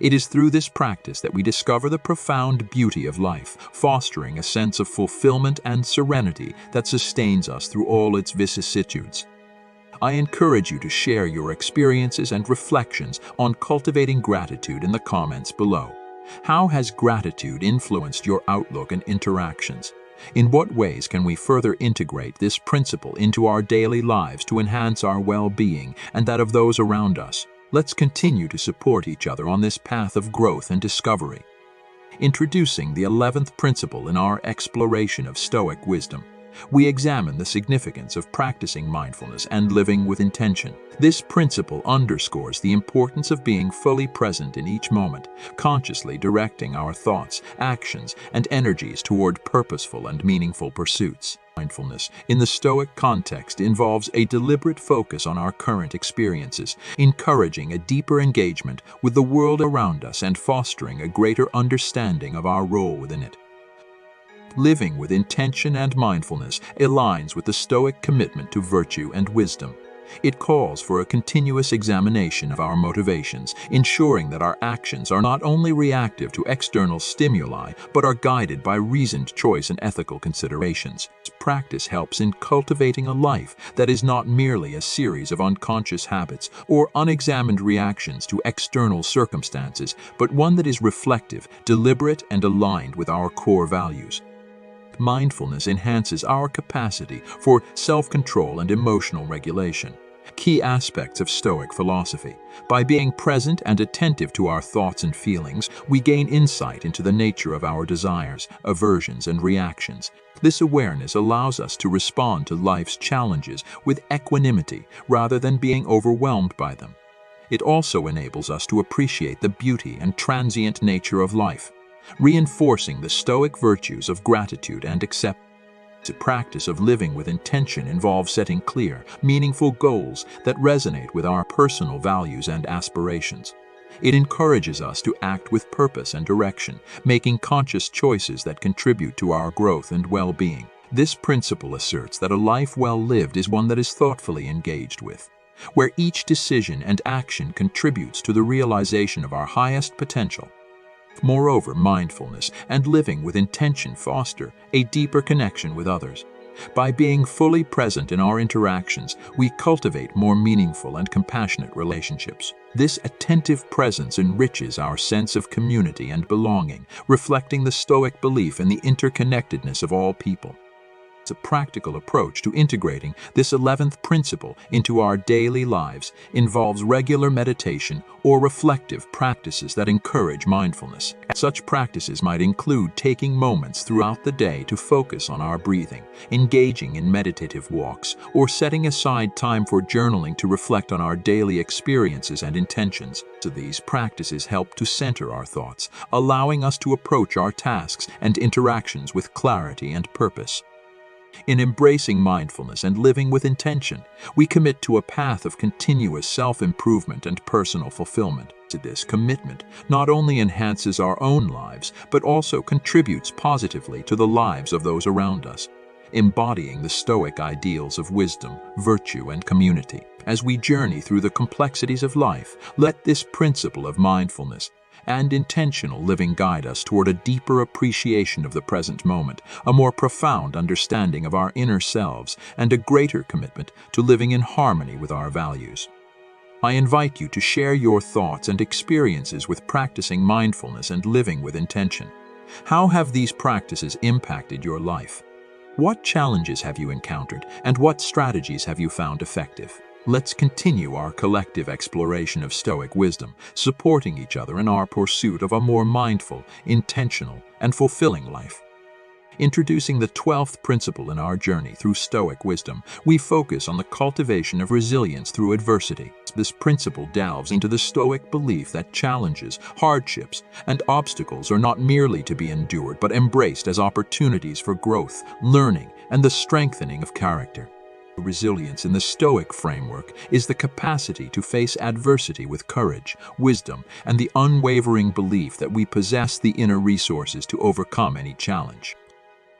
It is through this practice that we discover the profound beauty of life, fostering a sense of fulfillment and serenity that sustains us through all its vicissitudes. I encourage you to share your experiences and reflections on cultivating gratitude in the comments below. How has gratitude influenced your outlook and interactions? In what ways can we further integrate this principle into our daily lives to enhance our well-being and that of those around us? Let's continue to support each other on this path of growth and discovery. Introducing the 11th principle in our exploration of Stoic wisdom, we examine the significance of practicing mindfulness and living with intention. This principle underscores the importance of being fully present in each moment, consciously directing our thoughts, actions, and energies toward purposeful and meaningful pursuits. Mindfulness, in the Stoic context, involves a deliberate focus on our current experiences, encouraging a deeper engagement with the world around us and fostering a greater understanding of our role within it. Living with intention and mindfulness aligns with the Stoic commitment to virtue and wisdom. It calls for a continuous examination of our motivations, ensuring that our actions are not only reactive to external stimuli, but are guided by reasoned choice and ethical considerations. This practice helps in cultivating a life that is not merely a series of unconscious habits or unexamined reactions to external circumstances, but one that is reflective, deliberate, and aligned with our core values. Mindfulness enhances our capacity for self-control and emotional regulation, key aspects of Stoic philosophy. By being present and attentive to our thoughts and feelings, we gain insight into the nature of our desires, aversions, and reactions. This awareness allows us to respond to life's challenges with equanimity rather than being overwhelmed by them. It also enables us to appreciate the beauty and transient nature of life, reinforcing the Stoic virtues of gratitude and acceptance. The practice of living with intention involves setting clear, meaningful goals that resonate with our personal values and aspirations. It encourages us to act with purpose and direction, making conscious choices that contribute to our growth and well-being. This principle asserts that a life well lived is one that is thoughtfully engaged with, where each decision and action contributes to the realization of our highest potential. Moreover, mindfulness and living with intention foster a deeper connection with others. By being fully present in our interactions, we cultivate more meaningful and compassionate relationships. This attentive presence enriches our sense of community and belonging, reflecting the Stoic belief in the interconnectedness of all people. A practical approach to integrating this 11th principle into our daily lives involves regular meditation or reflective practices that encourage mindfulness. Such practices might include taking moments throughout the day to focus on our breathing, engaging in meditative walks, or setting aside time for journaling to reflect on our daily experiences and intentions. So these practices help to center our thoughts, allowing us to approach our tasks and interactions with clarity and purpose. In embracing mindfulness and living with intention, we commit to a path of continuous self-improvement and personal fulfillment. This commitment not only enhances our own lives, but also contributes positively to the lives of those around us, embodying the Stoic ideals of wisdom, virtue, and community. As we journey through the complexities of life, let this principle of mindfulness and intentional living guide us toward a deeper appreciation of the present moment, a more profound understanding of our inner selves, and a greater commitment to living in harmony with our values. I invite you to share your thoughts and experiences with practicing mindfulness and living with intention. How have these practices impacted your life? What challenges have you encountered, and what strategies have you found effective? Let's continue our collective exploration of Stoic wisdom, supporting each other in our pursuit of a more mindful, intentional, and fulfilling life. Introducing the 12th principle in our journey through Stoic wisdom, we focus on the cultivation of resilience through adversity. This principle delves into the Stoic belief that challenges, hardships, and obstacles are not merely to be endured, but embraced as opportunities for growth, learning, and the strengthening of character. Resilience in the Stoic framework is the capacity to face adversity with courage, wisdom, and the unwavering belief that we possess the inner resources to overcome any challenge.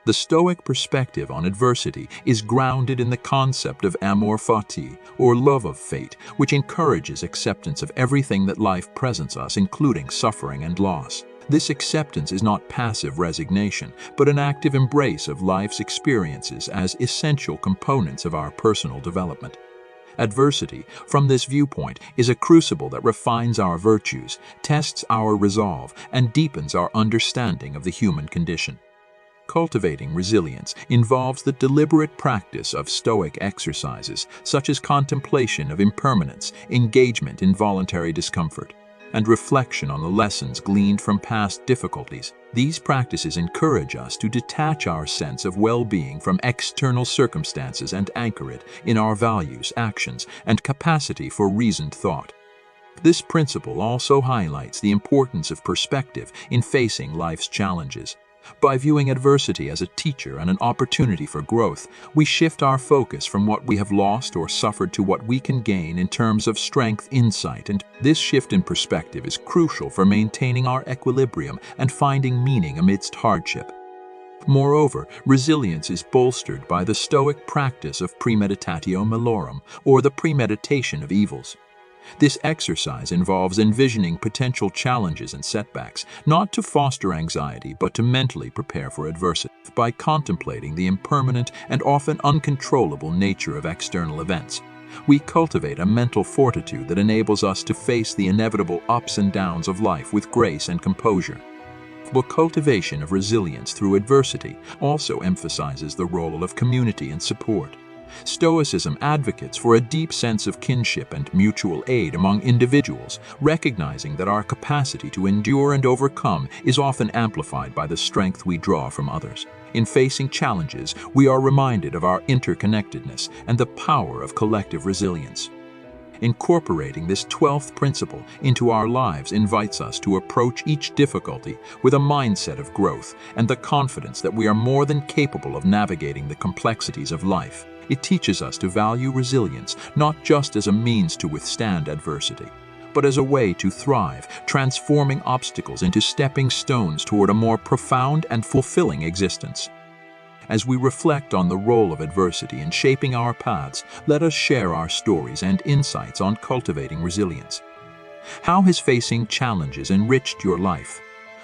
The Stoic perspective on adversity is grounded in the concept of amor fati, or love of fate, which encourages acceptance of everything that life presents us, including suffering and loss. This acceptance is not passive resignation, but an active embrace of life's experiences as essential components of our personal development. Adversity, from this viewpoint, is a crucible that refines our virtues, tests our resolve, and deepens our understanding of the human condition. Cultivating resilience involves the deliberate practice of Stoic exercises, such as contemplation of impermanence, engagement in voluntary discomfort, and reflection on the lessons gleaned from past difficulties. These practices encourage us to detach our sense of well-being from external circumstances and anchor it in our values, actions, and capacity for reasoned thought. This principle also highlights the importance of perspective in facing life's challenges. By viewing adversity as a teacher and an opportunity for growth, we shift our focus from what we have lost or suffered to what we can gain in terms of strength, insight, and this shift in perspective is crucial for maintaining our equilibrium and finding meaning amidst hardship. Moreover, resilience is bolstered by the Stoic practice of premeditatio malorum, or the premeditation of evils. This exercise involves envisioning potential challenges and setbacks, not to foster anxiety but to mentally prepare for adversity. By contemplating the impermanent and often uncontrollable nature of external events, we cultivate a mental fortitude that enables us to face the inevitable ups and downs of life with grace and composure. The cultivation of resilience through adversity also emphasizes the role of community and support. Stoicism advocates for a deep sense of kinship and mutual aid among individuals, recognizing that our capacity to endure and overcome is often amplified by the strength we draw from others. In facing challenges, we are reminded of our interconnectedness and the power of collective resilience. Incorporating this 12th principle into our lives invites us to approach each difficulty with a mindset of growth and the confidence that we are more than capable of navigating the complexities of life. It teaches us to value resilience not just as a means to withstand adversity, but as a way to thrive, transforming obstacles into stepping stones toward a more profound and fulfilling existence. As we reflect on the role of adversity in shaping our paths, let us share our stories and insights on cultivating resilience. How has facing challenges enriched your life?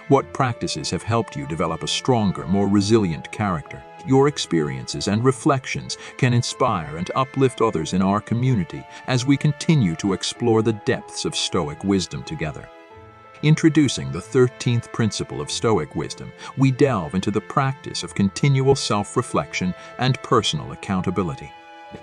What practices have helped you develop a stronger, more resilient character? Your experiences and reflections can inspire and uplift others in our community as we continue to explore the depths of Stoic wisdom together. Introducing the 13th principle of Stoic wisdom, we delve into the practice of continual self-reflection and personal accountability.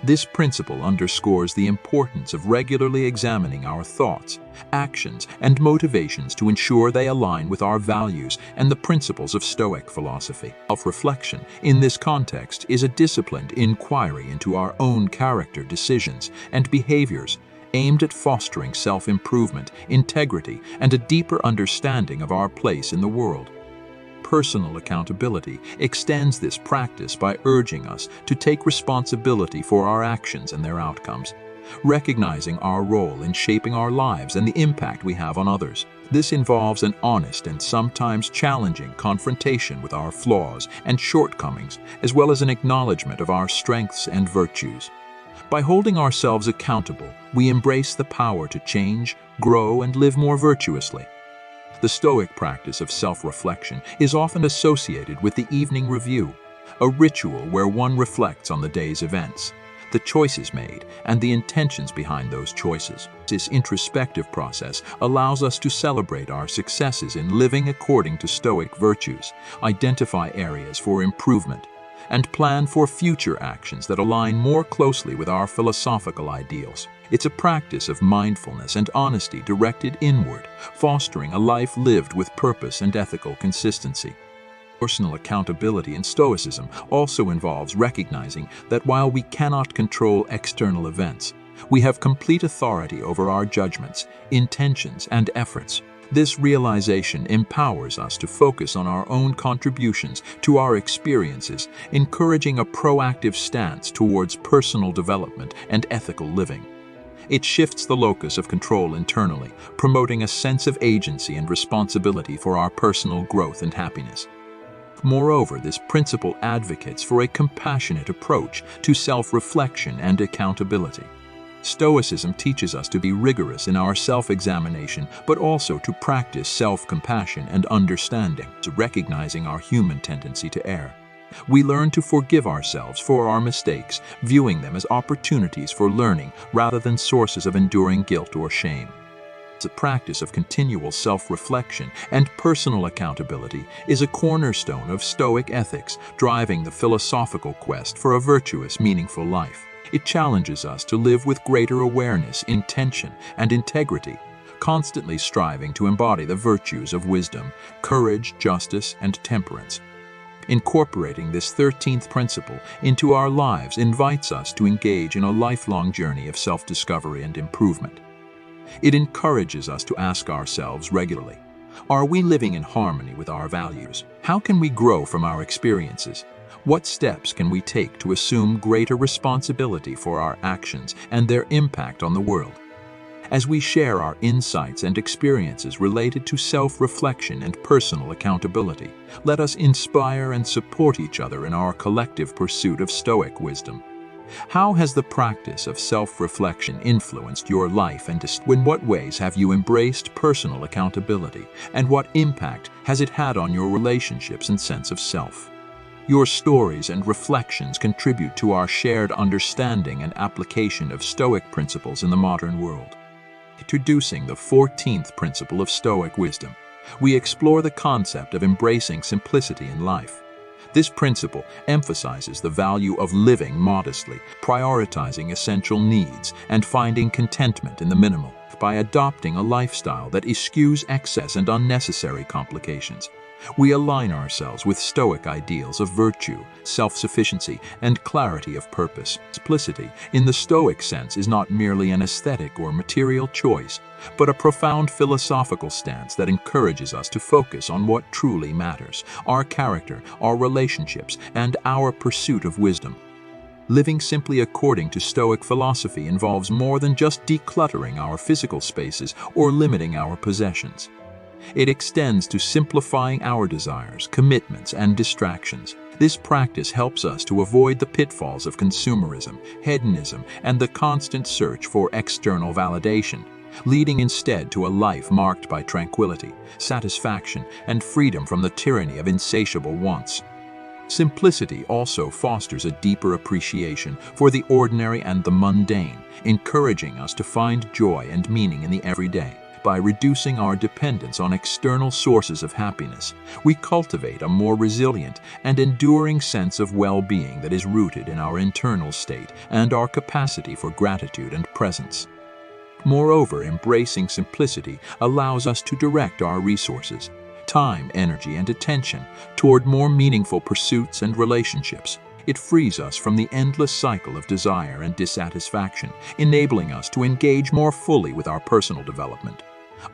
This principle underscores the importance of regularly examining our thoughts, actions, and motivations to ensure they align with our values and the principles of Stoic philosophy. Self-reflection, in this context, is a disciplined inquiry into our own character, decisions, and behaviors, aimed at fostering self-improvement, integrity, and a deeper understanding of our place in the world. Personal accountability extends this practice by urging us to take responsibility for our actions and their outcomes, recognizing our role in shaping our lives and the impact we have on others. This involves an honest and sometimes challenging confrontation with our flaws and shortcomings, as well as an acknowledgement of our strengths and virtues. By holding ourselves accountable, we embrace the power to change, grow, and live more virtuously. The Stoic practice of self-reflection is often associated with the evening review, a ritual where one reflects on the day's events, the choices made, and the intentions behind those choices. This introspective process allows us to celebrate our successes in living according to Stoic virtues, identify areas for improvement, and plan for future actions that align more closely with our philosophical ideals. It's a practice of mindfulness and honesty directed inward, fostering a life lived with purpose and ethical consistency. Personal accountability in Stoicism also involves recognizing that while we cannot control external events, we have complete authority over our judgments, intentions, and efforts. This realization empowers us to focus on our own contributions to our experiences, encouraging a proactive stance towards personal development and ethical living. It shifts the locus of control internally, promoting a sense of agency and responsibility for our personal growth and happiness. Moreover, this principle advocates for a compassionate approach to self-reflection and accountability. Stoicism teaches us to be rigorous in our self-examination, but also to practice self-compassion and understanding, recognizing our human tendency to err. We learn to forgive ourselves for our mistakes, viewing them as opportunities for learning rather than sources of enduring guilt or shame. The practice of continual self-reflection and personal accountability is a cornerstone of Stoic ethics, driving the philosophical quest for a virtuous, meaningful life. It challenges us to live with greater awareness, intention, and integrity, constantly striving to embody the virtues of wisdom, courage, justice, and temperance. Incorporating this 13th principle into our lives invites us to engage in a lifelong journey of self-discovery and improvement. It encourages us to ask ourselves regularly, are we living in harmony with our values? How can we grow from our experiences? What steps can we take to assume greater responsibility for our actions and their impact on the world? as we share our insights and experiences related to self-reflection and personal accountability. Let us inspire and support each other in our collective pursuit of Stoic wisdom. How has the practice of self-reflection influenced your life, and in what ways have you embraced personal accountability, and what impact has it had on your relationships and sense of self? Your stories and reflections contribute to our shared understanding and application of Stoic principles in the modern world. Introducing the 14th principle of Stoic wisdom, we explore the concept of embracing simplicity in life. This principle emphasizes the value of living modestly, prioritizing essential needs, and finding contentment in the minimal. By adopting a lifestyle that eschews excess and unnecessary complications, we align ourselves with Stoic ideals of virtue, self-sufficiency, and clarity of purpose. Simplicity, in the Stoic sense, is not merely an aesthetic or material choice, but a profound philosophical stance that encourages us to focus on what truly matters: our character, our relationships, and our pursuit of wisdom. Living simply according to Stoic philosophy involves more than just decluttering our physical spaces or limiting our possessions. It extends to simplifying our desires, commitments, and distractions. This practice helps us to avoid the pitfalls of consumerism, hedonism, and the constant search for external validation, leading instead to a life marked by tranquility, satisfaction, and freedom from the tyranny of insatiable wants. Simplicity also fosters a deeper appreciation for the ordinary and the mundane, encouraging us to find joy and meaning in the everyday. By reducing our dependence on external sources of happiness, we cultivate a more resilient and enduring sense of well-being that is rooted in our internal state and our capacity for gratitude and presence. Moreover, embracing simplicity allows us to direct our resources, time, energy, and attention toward more meaningful pursuits and relationships. It frees us from the endless cycle of desire and dissatisfaction, enabling us to engage more fully with our personal development,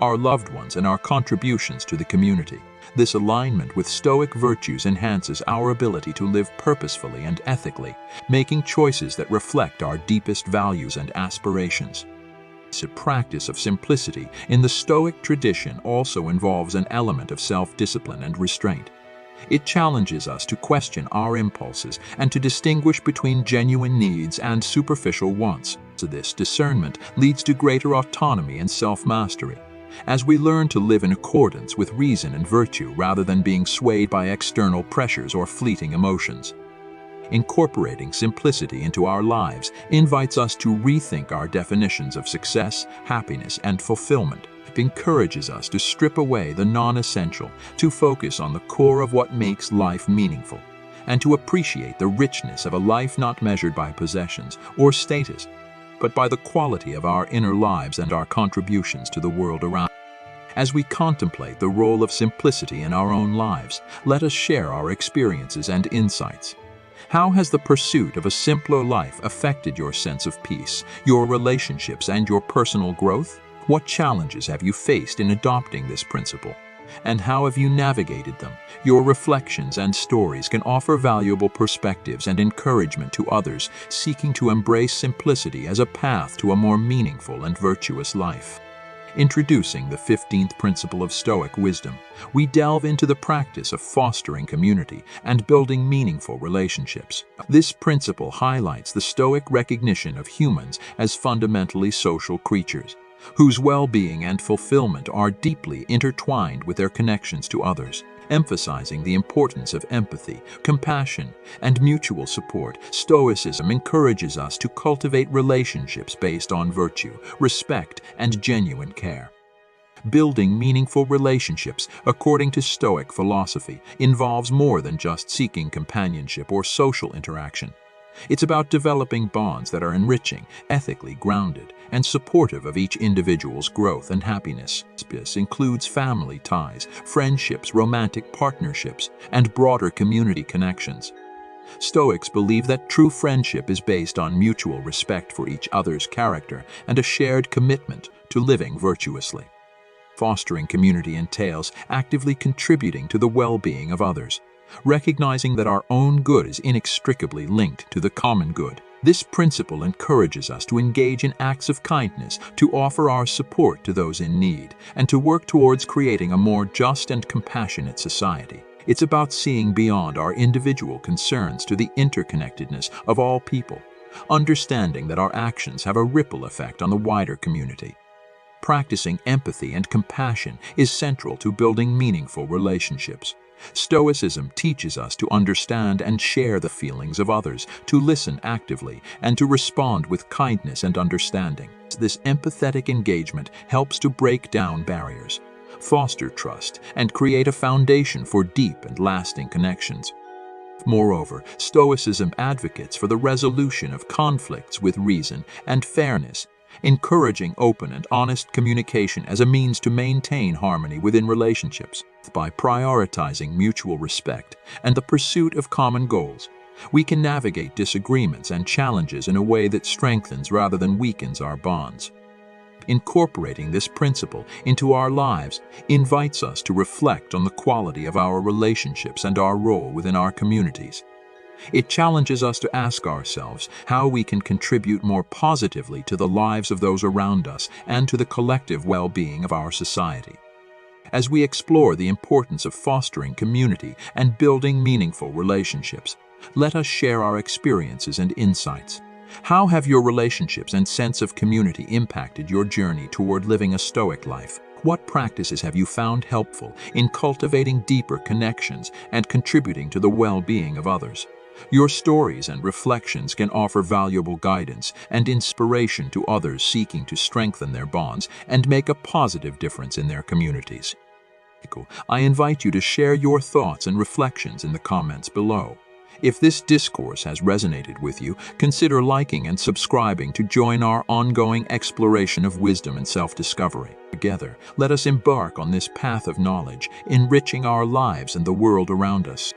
our loved ones, and our contributions to the community. This alignment with Stoic virtues enhances our ability to live purposefully and ethically, making choices that reflect our deepest values and aspirations. The practice of simplicity in the Stoic tradition also involves an element of self-discipline and restraint. It challenges us to question our impulses and to distinguish between genuine needs and superficial wants. This discernment leads to greater autonomy and self-mastery, as we learn to live in accordance with reason and virtue rather than being swayed by external pressures or fleeting emotions. Incorporating simplicity into our lives invites us to rethink our definitions of success, happiness, and fulfillment. It encourages us to strip away the non-essential, to focus on the core of what makes life meaningful, and to appreciate the richness of a life not measured by possessions or status, but by the quality of our inner lives and our contributions to the world around. As we contemplate the role of simplicity in our own lives, let us share our experiences and insights. How has the pursuit of a simpler life affected your sense of peace, your relationships, and your personal growth? What challenges have you faced in adopting this principle? And how have you navigated them? Your reflections and stories can offer valuable perspectives and encouragement to others seeking to embrace simplicity as a path to a more meaningful and virtuous life. Introducing the 15th principle of Stoic wisdom, we delve into the practice of fostering community and building meaningful relationships. This principle highlights the Stoic recognition of humans as fundamentally social creatures, whose well-being and fulfillment are deeply intertwined with their connections to others. Emphasizing the importance of empathy, compassion, and mutual support, Stoicism encourages us to cultivate relationships based on virtue, respect, and genuine care. Building meaningful relationships, according to Stoic philosophy, involves more than just seeking companionship or social interaction. It's about developing bonds that are enriching, ethically grounded, and supportive of each individual's growth and happiness. This includes family ties, friendships, romantic partnerships, and broader community connections. Stoics believe that true friendship is based on mutual respect for each other's character and a shared commitment to living virtuously. Fostering community entails actively contributing to the well-being of others, recognizing that our own good is inextricably linked to the common good. This principle encourages us to engage in acts of kindness, to offer our support to those in need, and to work towards creating a more just and compassionate society. It's about seeing beyond our individual concerns to the interconnectedness of all people, understanding that our actions have a ripple effect on the wider community. Practicing empathy and compassion is central to building meaningful relationships. Stoicism teaches us to understand and share the feelings of others, to listen actively, and to respond with kindness and understanding. This empathetic engagement helps to break down barriers, foster trust, and create a foundation for deep and lasting connections. Moreover, Stoicism advocates for the resolution of conflicts with reason and fairness, encouraging open and honest communication as a means to maintain harmony within relationships. By prioritizing mutual respect and the pursuit of common goals, we can navigate disagreements and challenges in a way that strengthens rather than weakens our bonds. Incorporating this principle into our lives invites us to reflect on the quality of our relationships and our role within our communities. It challenges us to ask ourselves how we can contribute more positively to the lives of those around us and to the collective well-being of our society. As we explore the importance of fostering community and building meaningful relationships, let us share our experiences and insights. How have your relationships and sense of community impacted your journey toward living a Stoic life? What practices have you found helpful in cultivating deeper connections and contributing to the well-being of others? Your stories and reflections can offer valuable guidance and inspiration to others seeking to strengthen their bonds and make a positive difference in their communities. I invite you to share your thoughts and reflections in the comments below. If this discourse has resonated with you, consider liking and subscribing to join our ongoing exploration of wisdom and self-discovery. Together, let us embark on this path of knowledge, enriching our lives and the world around us.